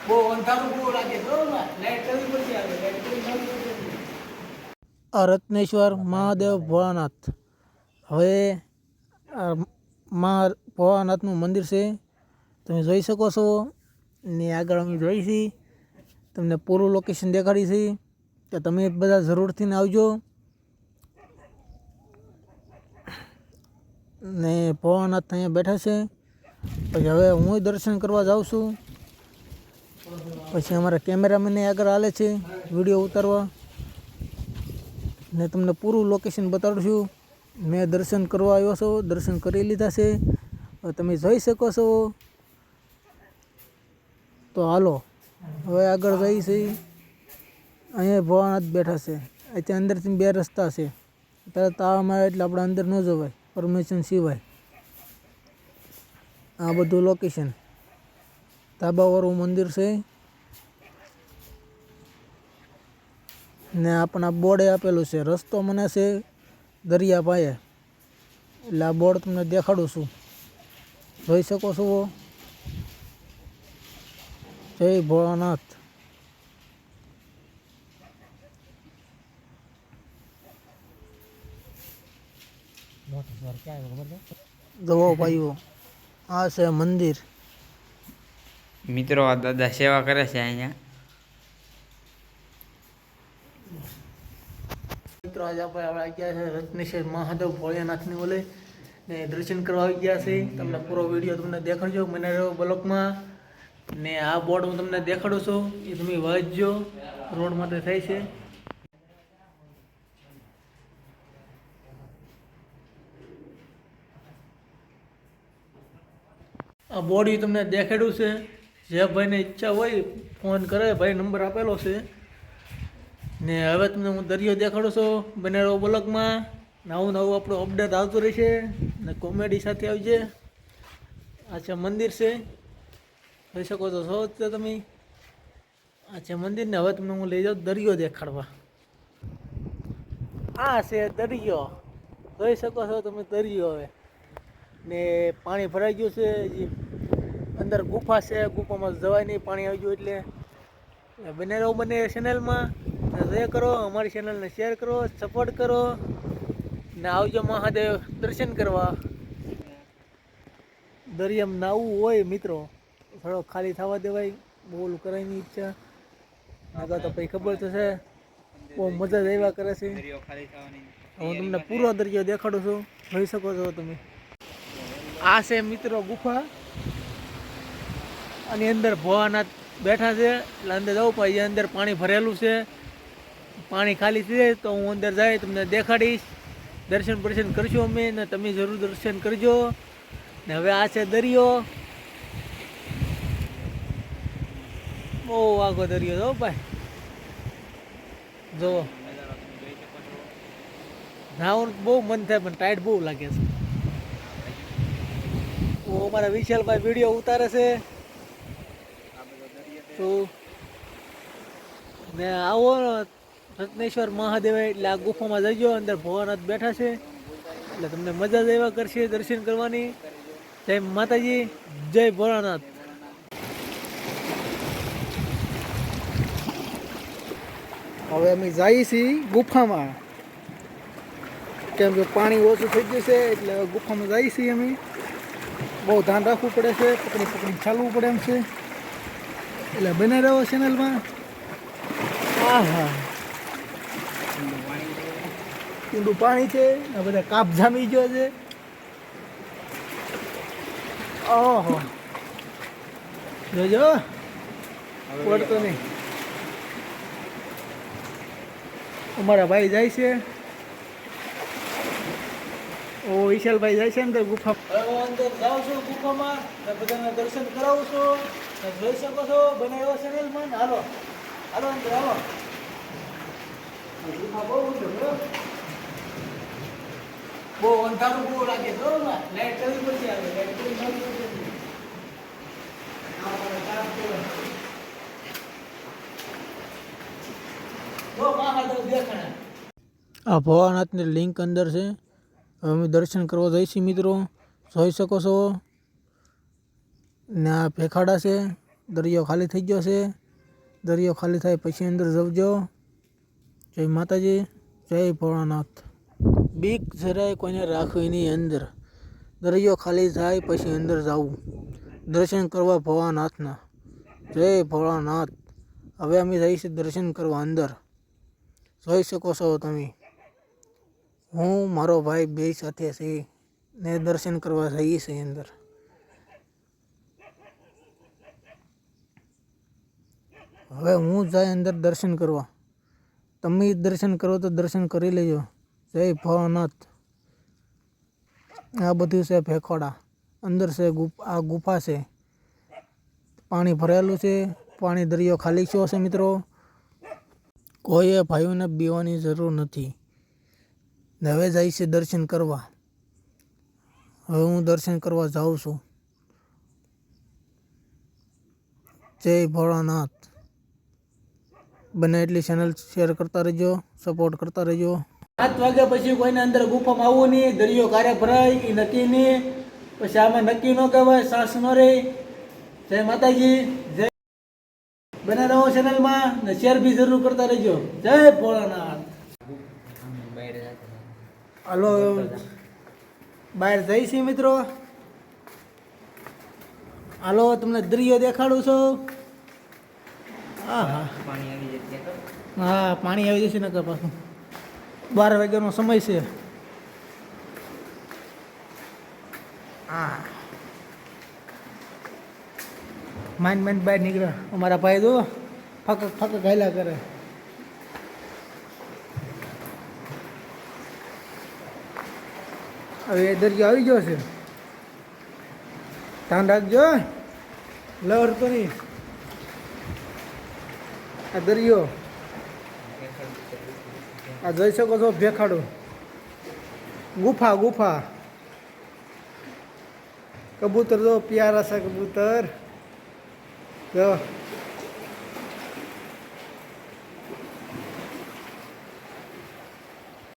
બહુ અંધારું બહુ લાગે બરોબર લાઈટ કરવી પડશે આવે લાઈટ કરી આ રત્નેશ્વર મહાદેવ ભોળાનાથ. હવે આ ભોળાનાથનું મંદિર છે, તમે જોઈ શકો છો. ને આગળ અમે જોઈ છીએ, તમને પૂરું લોકેશન દેખાડી છે કે તમે બધા જરૂરથી આવજો. ને ભોળાનાથ અહીંયા બેઠા છે. પછી હવે હું દર્શન કરવા જાઉં છું. પછી અમારા કેમેરામેને આગળ હાલે છે વિડીયો ઉતારવા, ને તમને પૂરું લોકેશન બતાડું છું. મેં દર્શન કરવા આવ્યો છું, દર્શન કરી લીધા છે. તમે જોઈ શકો છો. તો હાલો હવે આગળ જઈએ છીએ. અહીંયા ભોળાનાથ બેઠા છે. અત્યારે અંદરથી 2 રસ્તા છે. અત્યારે તાળા મારે એટલે આપણે અંદર ન જવાય, પરમિશન સિવાય. આ બધું લોકેશન ધાબાવાળું મંદિર છે. ને આપણા બોર્ડે આપેલું છે, રસ્તો મને છે દરિયા પાયે. એટલે આ બોર્ડ તમને દેખાડું છું, જોઈ શકો છો. જય ભોળાનાથ. જવો ભાઈઓ, આ છે મંદિર. મિત્રો આ દાદા સેવા કરે છે અહીંયા. મિત્રો આજે આપણે આવી ગયા છે રત્નેશ્વર મહાદેવ ભોળાનાથની ઓલે ને દર્શન કરવા આવી ગયા છે. તમને પૂરો વિડીયો તમને દેખાડજો મને બ્લોકમાં. ને આ બોર્ડ હું તમને દેખાડું છું, એ તમે વાંચજો. રોડ માટે થાય છે. આ બોર્ડ તમને દેખાડ્યું છે. જે ભાઈને ઈચ્છા હોય ફોન કરે, ભાઈ નંબર આપેલો છે. ને હવે તમને હું દરિયો દેખાડું છું. બને રહો બ્લોગમાં. નવું આપણું અપડેટ આવતું રહેશે ને કોમેડી સાથે આવજે. આ છે મંદિર છે, જોઈ શકો છો તમે. આ છે મંદિર. ને હવે તમને હું લઈ જાઉં દરિયો દેખાડવા. આ છે દરિયો, જોઈ શકો છો તમે દરિયો. હવે ને પાણી ભરાઈ ગયું છે. હજી અંદર ગુફા છે, ગુફામાં જવાય નહીં, પાણી આવી ગયું એટલે. બને રહો બને ચેનલમાં. શેર કરો, અમારી ચેનલને શેર કરો, સપોર્ટ કરો. ને આવજો મહાદેવ દર્શન કરવા. દરિયામાં નાવું હોય મિત્રો, થોડો ખાલી થવા દેવાય, બોલ કરવાની ઈચ્છા આગળ તો પછી ખબર તો છે. બહુ મજા જ આવ્યા કરે છે. હું તમને પૂરો દરિયો દેખાડું છું, જોઈ શકો છો તમે. આ છે મિત્રો ગુફા. આની અંદર ભોળાનાથ બેઠા છે. એટલે અંદર જવું પડે. અંદર પાણી ભરેલું છે. પાણી ખાલી થઈ જાય તો હું અંદર જાય તમને દેખાડીશ. દર્શન કરશું અમે, ને તમે જરૂર દર્શન કરજો. ને હવે આ છે દરિયો. બહુ આગો દરિયો જો ભાઈ, જો નાવું બહુ મન થાય પણ ટાઈટ બહુ લાગે છે. અમારા વિશાલભાઈ વિડીયો ઉતારે છે. તો ને આવો રત્નેશ્વર મહાદેવ એટલે આ ગુફામાં જજો. અંદર ભોળાનાથ બેઠા છે એટલે તમને મજા જ એવા કરશે દર્શન કરવાની. જય માતાજી, જય ભોળાનાથ. હવે અમે જઈએ છીએ ગુફામાં, કેમ કે પાણી ઓછું થઈ ગયું છે એટલે ગુફામાં જઈએ છીએ અમે. બહુ ધ્યાન રાખવું પડે છે, પકડી ચાલવું પડે એમ છે. એટલે બને રહો ચેનલમાં. હા હા, ઊંડું પાણી છે. આ બધા કાપ જામી ગયો છે. ઓહો, જોજો પડતો નહીં. અમારા ભાઈ જાય છે. ઓ વિશાલભાઈ જાય છે અંદર ગુફા. હવે હું અંદર જાઉં છું ગુફામાં, બધાને દર્શન કરાવું છું. જોઈ શકો છો બનાવ્યો ચેનલમાં. હાલો હાલો અંદર હાલો. ગુફા બહુ બહુ અંધારું બહુ લાગે બરોબર. લાઈટ કરવી પડશે આવે, લાઈટ કરી આ ભોળાનાથની લિંક અંદર છે. અમે દર્શન કરવા જઈશું મિત્રો, જોઈ શકો છો. ને આ ભેખાડા છે, દરિયો ખાલી થઈ ગયો છે. દરિયો ખાલી થાય પછી અંદર જવજો. જય માતાજી, જય ભોળાનાથ. બીક જરાય કોઈને રાખવી નહીં અંદર. દરિયો ખાલી થાય પછી અંદર જવું, દર્શન કરવા ભોળાનાથના. જય ભોળાનાથ. હવે અમે જઈએ છીએ દર્શન કરવા અંદર. જોઈ શકો છો તમે, હું મારો ભાઈ બે સાથે છે ને દર્શન કરવા જઈએ છીએ અંદર. હવે હું જાય અંદર દર્શન કરવા. તમે દર્શન કરો તો દર્શન કરી લેજો. જય ભોળાનાથ. આ બધું છે ભેખોડા. અંદર છે આ ગુફા છે. પાણી ભરેલું છે. પાણી દરિયો ખાલી થયો છે મિત્રો. કોઈએ ભાઈઓને બીવાની જરૂર નથી. ને હવે જાય છે દર્શન કરવા. હવે હું દર્શન કરવા જાઉં છું. જય ભોળાનાથ. બને એટલી ચેનલ શેર કરતા રહેજો, સપોર્ટ કરતા રહેજો. 7 વાગ્યા પછી કોઈને અંદર ગુફામાં આવવું નહીં. દરિયો કારે ભરાય એ નક્કી નહીં. પછી આમાં નક્કી ન કહેવાય, સાસ ન રહે. જય માતાજી. જય બને રહો ચેનલમાં ને શેર બી જરૂર કરતા રહેજો. જય ભોળાનાથ. હાલો બહાર જઈ છીએ મિત્રો. હાલો તમને દરિયો દેખાડું છું. હા હા હા, પાણી આવી જશે નકર પાછું. 12 વાગ્યાનો સમય છે. હા, માઇન્ડ બહાર નીકળ્યા અમારા ભાઈ. જો ફાકક ગાયલા કરે. હવે એ દરિયો આવી ગયો છે. ધ્યાન રાખજો, લહર તો નહીં. આ દરિયો આ જોઈ શકો છો ભેખાડું. ગુફા. કબૂતર જો પ્યારા છે કબૂતર. જો